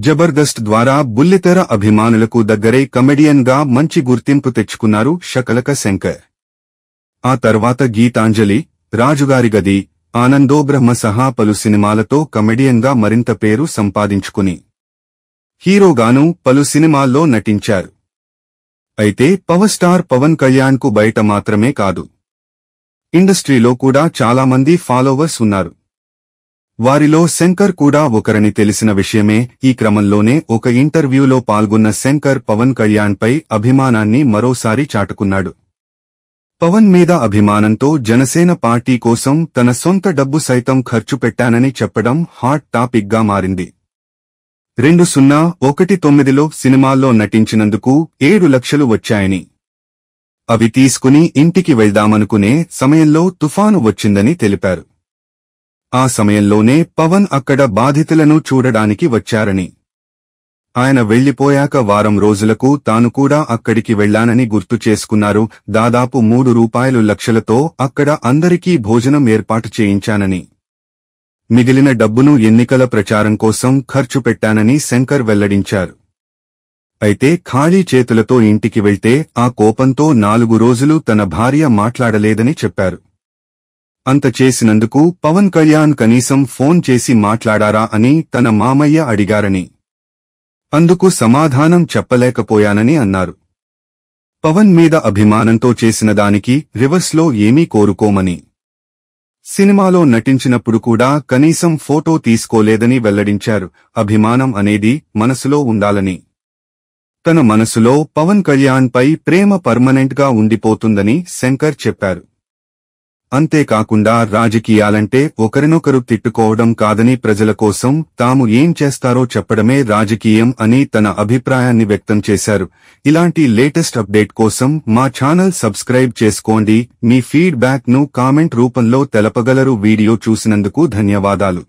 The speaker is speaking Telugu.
జబర్దస్త్ ద్వారా బుల్లితెర అభిమానులకు దగ్గరై కమెడియన్ గా మంచి గుర్తింపు తెచ్చుకున్నారు షకలక శంకర్. ఆ తర్వాత గీతాంజలి, రాజుగారి గది, ఆనందో బ్రహ్మ సహా పలు సినిమాలతో కమెడియన్ గా మరింత పేరు సంపాదించుకుని హీరోగాను పలు సినిమాల్లో నటించారు. అయితే పవర్ స్టార్ పవన్ కళ్యాణ్ కు బయట మాత్రమే కాదు, ఇండస్ట్రీలో కూడా చాలామంది ఫాలోవర్స్ ఉన్నారు. వారిలో శంకర్ కూడా ఒకరని తెలిసిన విషయమే. ఈ క్రమంలోనే ఒక ఇంటర్వ్యూలో పాల్గొన్న శంకర్ పవన్ కళ్యాణ్ పై అభిమానాన్ని మరోసారి చాటుకున్నాడు. పవన్ మీద అభిమానంతో జనసేన పార్టీ కోసం తన సొంత డబ్బు సైతం ఖర్చు పెట్టానని చెప్పడం హాట్ టాపిక్ గా మారింది. 2019లో సినిమాల్లో నటించినందుకు 7 లక్షలు వచ్చాయని, అవి తీసుకుని ఇంటికి వెళ్దామనుకునే సమయంలో తుఫాను వచ్చిందని తెలిపారు. ఆ సమయంలోనే పవన్ అక్కడ బాధితులను చూడడానికి వచ్చారని, ఆయన వెళ్లిపోయాక వారం రోజులకు తాను కూడా అక్కడికి వెళ్లానని గుర్తు చేసుకున్నారు. దాదాపు 3 లక్షలతో అక్కడ అందరికీ భోజనం ఏర్పాటు చేయించానని, మిగిలిన డబ్బును ఎన్నికల ప్రచారం కోసం ఖర్చు పెట్టానని శంకర్ వెల్లడించారు. అయితే ఖాళీ చేతులతో ఇంటికి వెళ్తే ఆ కోపంతో 4 రోజులు తన భార్య మాట్లాడలేదని చెప్పారు. అంత చేసినందుకు పవన్ కళ్యాణ్ కనీసం ఫోన్ చేసి మాట్లాడారా అని తన మామయ్య అడిగారని, అందుకు సమాధానం చెప్పలేకపోయానని అన్నారు. పవన్ మీద అభిమానంతో చేసిన దానికి రివర్స్లో ఏమీ కోరుకోమని, సినిమాలో నటించినప్పుడు కూడా కనీసం ఫోటో తీసుకోలేదని వెల్లడించారు. అభిమానం అనేది మనసులో ఉండాలని, తన మనసులో పవన్ కళ్యాణ్ పై ప్రేమ పర్మనెంట్ గా ఉండిపోతుందని శంకర్ చెప్పారు. అంతేకాకుండా రాజకీయాలంటే ఒకరినొకరు తిట్టుకోవడం కాదని, ప్రజల కోసం తాము ఏం చేస్తారో చెప్పడమే రాజకీయం అని తన అభిప్రాయాన్ని వ్యక్తం చేశారు. ఇలాంటి లేటెస్ట్ అప్డేట్ కోసం మా ఛానల్ సబ్స్క్రైబ్ చేసుకోండి. మీ ఫీడ్ బ్యాక్ ను కామెంట్ రూపంలో తెలపగలరు. వీడియో చూసినందుకు ధన్యవాదాలు.